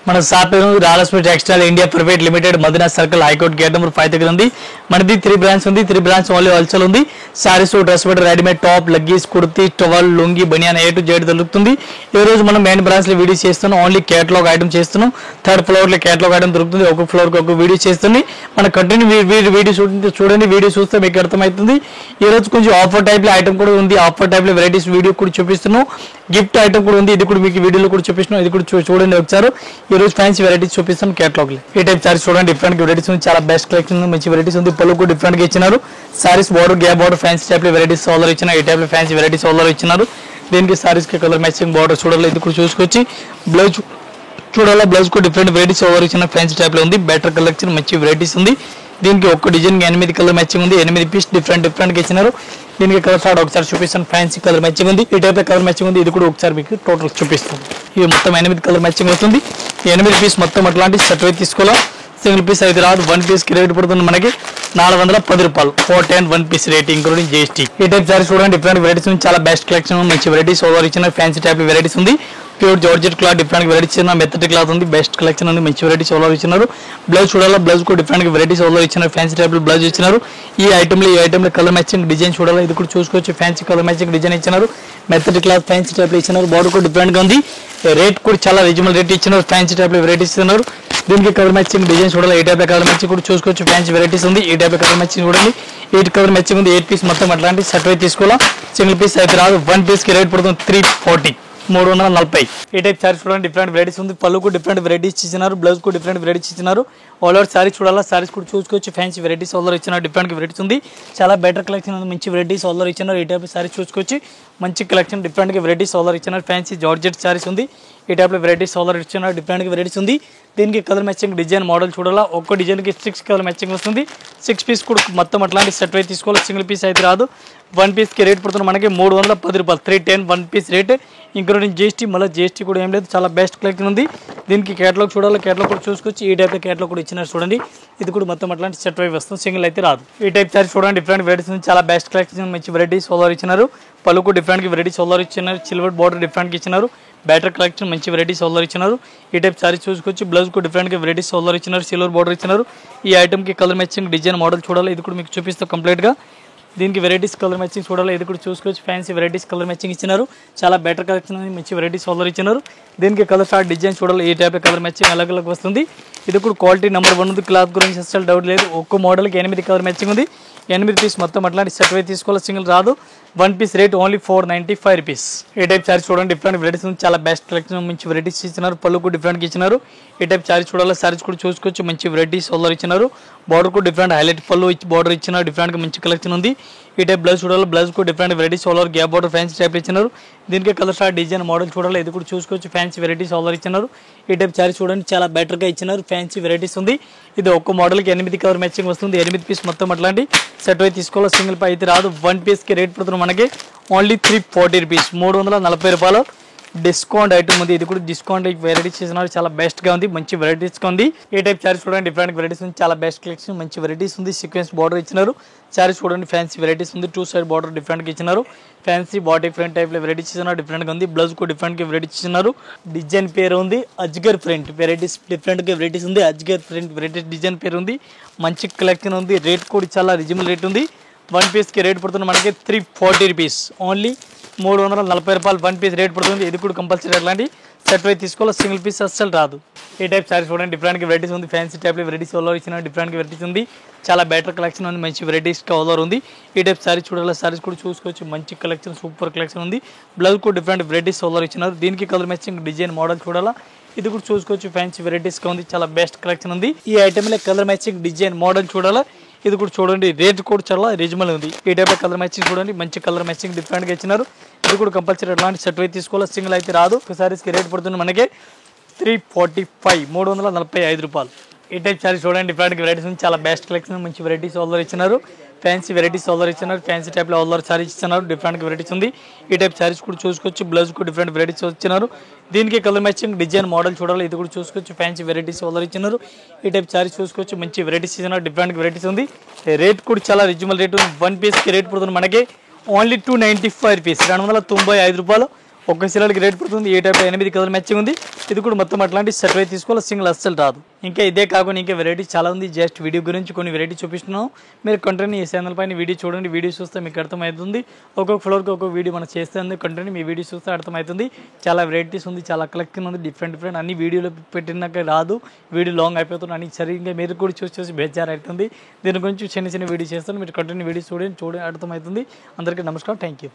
మన షాప్ పేరు రాలక్ష్మి textile India private limited Madina circle high court gate number 5 దగ్గర ఉంది. మనది 3 బ్రాంచ్ ఉంది. 3 బ్రాంచ్ ఓన్లీ హోల్సేల్ ఉంది. Saris dress material readymade top leggings kurti towel lungi baniyan A to Z దొరుకుతుంది. ఈ రోజు మనం మెయిన్ బ్రాంచ్ లో వీడియో చేస్తున్నాం. ఓన్లీ కేటలాగ్ ఐటమ్ చేస్తున్నాం. థర్డ్ ఫ్లోర్ లో కేటలాగ్ ఐటమ్ దొరుకుతుంది. ఒక ఫ్లోర్ కి ఒక వీడియో చేస్తుంది. మన కంటిన్యూ వీడియో చూడండి. వీడియో చూస్తే మీకు అర్థమవుతుంది. ఈ రోజు కొంచెం ఆఫర్ టైప్ లో ఐటమ్ కూడా ఉంది. ఆఫర్ టైప్ లో వెరైటీస్ వీడియో కూడా చూపిస్తున్నాం. గిఫ్ట్ ఐటమ్ కూడా ఉంది. ఇది కూడా మీకు వీడియోలో కూడా చూపిస్తున్నాం. ఇది కూడా చూడండి ఒకసారి. ఈ రోజు ఫ్యాన్సీ వెరైటీస్ చూపిస్తాం కేటలాగ్ లో. ఈ టైప్ సారీస్ చూడండి. డిఫరెంట్ వెరైటీస్ ఉంది. చాలా బెస్ట్ కలెక్షన్ ఉంది. మంచి వెరైటీస్ ఉంది. పళ్ళు కూడా డిఫరెంట్ గా ఇచ్చినారు. Saris border gap border fancy type లో వెరైటీస్ ఆల్రెడీ ఇచ్చినారు. ఈ టైప్ లో ఫ్యాన్సీ వెరైటీస్ ఆల్రెడీ ఇచ్చినారు. దీనికి సారీస్ కి కలర్ మ్యాచింగ్ బోర్డర్ చూడాలి. ఇది కూడా చూసుకొచ్చి బ్లౌజ్ చూడాలా. బ్లౌజ్ కూడా డిఫరెంట్ వెరైటీస్ ఓవర్ ఇచ్చిన ఫ్యాన్సీ టైప్ లో ఉంది. బెటర్ కలెక్షన్ మంచి వెరైటీస్ ఉంది. దీనికి ఒక్క డిజైన్ 8 కలర్ మ్యాచింగ్ ఉంది. 8 పీస్ డిఫరెంట్ గా ఇచ్చినారు. దీనికి కలర్ షార్ట్ ఒకసారి చూపిస్తాను. ఫ్యాన్సీ కలర్ మ్యాచింగ్ ఉంది. ఈ టైప్ కలర్ మ్యాచింగ్ ఉంది. ఇది కూడా ఒకసారి మీకు టోటల్ చూపిస్తాను. ఇది మొత్తం 8 కలర్ మ్యాచింగ్ అవుతుంది. 8 పీస్ మొత్తం అట్లాంటి సెట్ అయితే తీసుకోవాలా. సింగిల్ పీస్ అయితే రాదు. 1 పీస్ కి రేట్ పడుతుంది మనకి 410 రూపాయలు. 410 1 పీస్ రేట్ ఇంక్లూడింగ్ జీఎస్టీ. ఈ టైప్ సారీస్ చూడండి. డిఫరెంట్ వెరైటీస్ ఉంది. చాలా బెస్ట్ కలెక్షన్ మంచి వెరైటీస్ ఓవర్ ఇచ్చిన ఫ్యాన్సీ టైప్ వెరైటీస్ ఉంది. Pure georgette cloth different varieties ఇచ్చిన మెత్తటి క్లాత్ ఉంది. బెస్ట్ కలెక్షన్ ఉంది. మంచి వెరైటీస్ ఓవర్ ఇచ్చినారు. బ్లౌజ్ చూడాలా. బ్లౌజ్ కూడా డిఫరెంట్ వెరైటీస్ ఓవర్ ఇచ్చిన ఫ్యాన్సీ టైప్ బ్లౌజ్ ఇచ్చినారు. ఈ ఐటమ్ లో కలర్ మ్యాచింగ్ డిజైన్ చూడాలా. ఇది కూడా చూసుకోవచ్చు. ఫ్యాన్సీ కలర్ మ్యాచింగ్ డిజైన్ ఇచ్చినారు. మెత్తటి క్లాత్ ఫ్యాన్సీ టైప్ లో ఇచ్చినారు. బార్డర్ కూడా డిఫరెంట్ గా ఉంది. రేట్ కూడా చాలా రీజనబుల్ రేట్ ఇచ్చినారు. ఫ్యాన్సీ టైప్ లో వెరైటీస్ ఇస్తున్నారు. దీనికి కలర్ మ్యాచింగ్ డిజైన్ చూడాలి. ఈ టైప్ కలర్ మ్యాచింగ్ కూడా చూసుకోవచ్చు. ఫ్యాన్సీ వెరైటీస్ ఉంది. ఈ టైప్ కలర్ మ్యాచింగ్ చూడండి. 8 కలర్ మ్యాచింగ్ ఉంది. 8 పీస్ మొత్తం అట్లాంటి సెట్ అయితే తీసుకోవాలా. సింగిల్ పీస్ అయితే రాదు. 1 పీస్ కి రేట్ పడుతుంది 340. 340. ఈ టైప్ సారీస్ చూడండి. డిఫరెంట్ వెరైటీస్ ఉంది. పళ్ళు కూడా డిఫరెంట్ వెరైటీస్ ఇచ్చినారు. బ్లౌజ్ కూడా డిఫరెంట్ వెరైటీస్ ఇచ్చినారు. ఆల్ ఓవర్ సారీస్ చూడాలా. సారీస్ కూడా చూసుకోవచ్చు. ఫ్యాన్సీ వెరైటీస్ ఆల్రెడీ ఇచ్చినారు. డిఫరెంట్ వెరైటీస్ ఉంది. చాలా బెటర్ కలెక్షన్ ఉంది. మంచి వెరైటీస్ ఆల్రెడీ ఇచ్చినారు. ఈ టైప్ సారీస్ చూసుకోవచ్చు. మంచి కలెక్షన్ డిఫరెంట్ వెరైటీస్ ఆల్రెడీ ఇచ్చినారు. ఫ్యాన్సీ జార్జెట్ సారీస్ ఉంది. ఈ టైప్ లో వెరైటీస్ ఆల్రెడీ ఇచ్చినారు. డిఫరెంట్ వెరైటీస్ ఉంది. దీనికి కలర్ మ్యాచింగ్ డిజైన్ మోడల్ చూడాలా. ఒక్క డిజైన్ కి 6 కలర్ మ్యాచింగ్ వస్తుంది. 6 పీస్ కూడా మొత్తం అట్లాంటి సెట్ అయితే తీసుకోవాలి. సింగిల్ పీస్ అయితే రాదు. 1 పీస్ కి రేట్ పడుతుంది మనకి 310 రూపాయలు. 310 1 పీస్ రేట్ ఇంక్లూడింగ్ జీఎస్టీ. మళ్ళీ జీఎస్టీ కూడా ఏం లేదు. చాలా బెస్ట్ కలెక్షన్ ఉంది. దీనికి కేటలాగ్ చూడాలి. కేటలాగ్ కూడా చూసుకోవచ్చు. ఈ టైప్ కేటలాగ్ కూడా ఇచ్చినారు చూడండి. ఇది కూడా మొత్తం అట్లాంటి సెట్ అయి వస్తుంది. సింగిల్ అయితే రాదు. ఈ టైప్ సారీ చూడండి. డిఫరెంట్ వెరైటీస్ ఉంది. చాలా బెస్ట్ కలెక్షన్ మంచి వెరైటీస్ సోలార్ ఇచ్చినారు. పలుకు డిఫరెంట్ వెరైటీస్ సోలార్ ఇచ్చినారు. సిల్వర్ బార్డర్ డిఫరెంట్ ఇచ్చినారు. బ్యాటర్ కలెక్షన్ మంచి వెరైటీస్ సోలార్ ఇచ్చినారు. ఈ టైప్ సారీ చూసుకోవచ్చు. బ్లౌజ్ కూడా డిఫరెంట్ వెరైటీస్ సోలార్ ఇచ్చినారు. సిల్వర్ బార్డర్ ఇచ్చినారు. ఈ ఐటమ్ కి కలర్ మ్యాచింగ్ డిజైన్ మోడల్ చూడాలి. ఇది కూడా మీకు చూపిస్తాం కంప్లీట్ గా. దీనికి వెరైటీస్ కలర్ మ్యాచింగ్ చూడాలి. ఇది కూడా చూసుకోవచ్చు. ఫ్యాన్సీ వెరైటీస్ కలర్ మ్యాచింగ్ ఇచ్చినారు. చాలా బెటర్ కలెక్షన్ మంచి వెరైటీస్ సోలార్ ఇచ్చినారు. దీనికి కలర్ షార్ట్ డిజైన్ చూడాలి. ఈ టైప్ కలర్ మ్యాచింగ్ అలగ్ వస్తుంది. ఇది కూడా క్వాలిటీ నెంబర్ 1 ఉంది. క్లాత్ గురించి అసలు డౌట్ లేదు. ఒక్క మోడల్కి 8 కలర్ మ్యాచింగ్ ఉంది. 8 పీస్ మొత్తం అట్లాంటి సెట్ అయితే తీసుకోవాలి. సింగిల్ రాదు. 1 పీస్ రేట్ ఓన్లీ 495 రూపీస్. ఈ టైప్ సారీ చూడండి. డిఫరెంట్ వెరైటీస్ ఉంది. చాలా బెస్ట్ కలెక్షన్ మంచి వెరైటీస్ ఇచ్చినారు. పళ్ళు కూడా డిఫరెంట్ ఇచ్చినారు. ఈ టైప్ సారీ చూడాలి. సారీస్ కూడా చూసుకోవచ్చు. మంచి వెరైటీస్ సోలార్ ఇచ్చినారు. బార్డర్ కూడా డిఫరెంట్ హైలైట్ పళ్ళు బార్డర్ ఇచ్చినారు. డిఫరెంట్ గా మంచి కలెక్షన్ ఉంది. ఈ టైప్ బ్లౌజ్ చూడాలి. బ్లౌజ్ కూడా different varieties solar gap border fancy type ఇచ్చినారు. దీనికి కలర్ షార్ట్ డిజైన్ మోడల్ చూడాలి. ఇది కూడా చూసుకోవచ్చు. ఫ్యాన్సీ వెరైటీస్ సోలార్ ఇచ్చినారు. ఈ టైప్ సారీ చూడండి. చాలా బెటర్ గా ఇచ్చినారు. ఫ్యాన్సీ వెరైటీస్ ఉంది. ఇది ఒక్క మోడల్ కి 8 కలర్ మ్యాచింగ్ వస్తుంది. 8 పీస్ మొత్తం అట్లాంటి సెట్ అయితే తీసుకోవాలి. సింగిల్ పై అయితే రాదు. 1 పీస్ కి రేట్ పడుతుంది మనకి ఓన్లీ 340 రూపీస్. 340 రూపాయలు డిస్కౌంట్ ఐటమ్ ఉంది. ఇది కూడా డిస్కౌంట్ వెరైటీస్ చేసినారు. చాలా బెస్ట్ గా ఉంది. మంచి వెరైటీస్ గా ఉంది. ఏ టైప్ సారీస్ చూడండి. డిఫరెంట్ వెరైటీస్ ఉంది. చాలా బెస్ట్ కలెక్షన్ మంచి వెరైటీస్ ఉంది. సీక్వెన్స్ బార్డర్ ఇచ్చినారు. సారీస్ చూడండి. ఫ్యాన్సీ వెరైటీస్ ఉంది. 2 సైడ్ బార్డర్ డిఫరెంట్ గా ఇచ్చినారు. ఫ్యాన్సీ బాడీ ఫ్రంట్ టైప్ లో వెరైటీస్ ఇచ్చినారు. డిఫరెంట్ గా ఉంది. బ్లౌజ్ కూడా డిఫరెంట్ గా వెరైటీస్ ఇచ్చినారు. డిజైన్ పేరు ఉంది అజ్గర్ ప్రింట్. వెరైటీస్ డిఫరెంట్ గా వెరైటీస్ ఉంది. అజ్గర్ ప్రింట్ వెరైటీస్ డిజైన్ పేరు ఉంది. మంచి కలెక్షన్ ఉంది. రేట్ కూడా చాలా రీజనబుల్ రేట్ ఉంది. 1 పీస్ కి రేట్ పడుతుంది మనకి 340 రూపీస్. ఓన్లీ 340 రూపాయలు 1 పీస్ రేట్ పడుతుంది. ఇది కూడా కంపల్సరీ అట్లాంటి సెట్ అయితే తీసుకోవాలి. సింగిల్ పీస్ అస్సలు రాదు. ఈ టైప్ సారీస్ చూడండి. డిఫరెంట్ వెరైటీస్ ఉంది. ఫ్యాన్సీ టైప్ లో వెరైటీస్ ఓవర్ ఇచ్చిన డిఫరెంట్ వెరైటీస్ ఉంది. చాలా బెటర్ కలెక్షన్ ఉంది. మంచి వెరైటీస్ ఓవర్ ఉంది. ఈ టైప్ సారీస్ చూడాలి. సారీస్ కూడా చూసుకోవచ్చు. మంచి కలెక్షన్ సూపర్ కలెక్షన్ ఉంది. బ్లౌజ్ కూడా డిఫరెంట్ వెరైటీస్ ఓవర్ ఇచ్చినారు. దీనికి కలర్ మ్యాచింగ్ డిజైన్ మోడల్ చూడాలా. ఇది కూడా చూసుకోవచ్చు. ఫ్యాన్సీ వెరైటీస్ గా ఉంది. చాలా బెస్ట్ కలెక్షన్ ఉంది. ఈ ఐటమ్ లో కలర్ మ్యాచింగ్ డిజైన్ మోడల్ చూడాలా. ఇది కూడా చూడండి. రేట్ కూడా చాలా రీజనబుల్ ఉంది. ఈ టైప్ కలర్ మ్యాచింగ్ చూడండి. మంచి కలర్ మ్యాచింగ్ డిఫరెంట్ గా ఇచ్చినారు. ఇది కూడా కంపల్సరీ అట్లాంటి సెట్ అయితే తీసుకోవాలి. సింగిల్ అయితే రాదు. సారీస్ కి రేట్ పడుతుంది మనకి 345 345 రూపాయలు. ఈ టైప్ సారీస్ చూడండి. డిఫరెంట్ వెరైటీస్ ఉంది. చాలా బెస్ట్ కలెక్షన్ మంచి వెరైటీస్ ఆల్రెడీ ఇచ్చినారు. ఫ్యాన్సీ వెరైటీస్ ఆల్రెడీ ఇచ్చినారు. ఫ్యాన్సీ టైప్ లో ఆల్రెడీ సారీస్ ఇచ్చినారు. డిఫరెంట్ వెరైటీస్ ఉంది. ఈ టైప్ సారీస్ కూడా చూసుకోవచ్చు. బ్లౌజ్ కూడా డిఫరెంట్ వెరైటీస్ ఇచ్చినారు. దీనికి కలర్ మ్యాచింగ్ డిజైన్ మోడల్ చూడాలి. ఇది కూడా చూసుకోవచ్చు. ఫ్యాన్సీ వెరైటీస్ ఆల్రెడీ ఇచ్చినారు. ఈ టైప్ సారీస్ చూసుకోవచ్చు. మంచి వెరైటీస్ ఇచ్చినారు. డిఫరెంట్ వెరైటీస్ ఉంది. రేట్ కూడా చాలా రీజనబుల్ రేట్ ఉంది. 1 పీస్ కి రేట్ పడుతుంది మనకి ఓన్లీ 295 రూపీస్. 295 రూపాయలు ఒక్క సీరియల్కి రేట్ పడుతుంది. ఏ టైప్లో 8 కలర్ మ్యాచింగ్ ఉంది. ఇది కూడా మొత్తం అట్లాంటి సెట్ అయితే తీసుకోవాలి, సింగిల్ అస్సలు రాదు. ఇంకా ఇదే కాకుండా ఇంకా వెరైటీ చాలా ఉంది. జస్ట్ వీడియో గురించి కొన్ని వెరైటీ చూపిస్తున్నాం. మీరు కంటెంట్ ఈ ఛానల్ పైన వీడియో చూడండి. వీడియో చూస్తే మీకు అర్థమవుతుంది. ఒక్కొక్క ఫ్లోర్కి ఒక్కొక్క వీడియో మనం చేస్తే కంటెంట్ మీ వీడియో చూస్తే అర్థమవుతుంది. చాలా వెరైటీస్ ఉంది, చాలా కలెక్షన్ ఉంది, డిఫరెంట్ అన్ని వీడియోలో పెట్టినాక రాదు, వీడియో లాంగ్ అయిపోతుంది అని సరిగ్గా మీరు కూడా చూసి బేజారు అవుతుంది. దీని గురించి చిన్న వీడియో చేస్తాను. మీరు కంటెంట్ వీడియో చూడండి అర్థమవుతుంది. అందరికీ నమస్కారం, థ్యాంక్ యూ.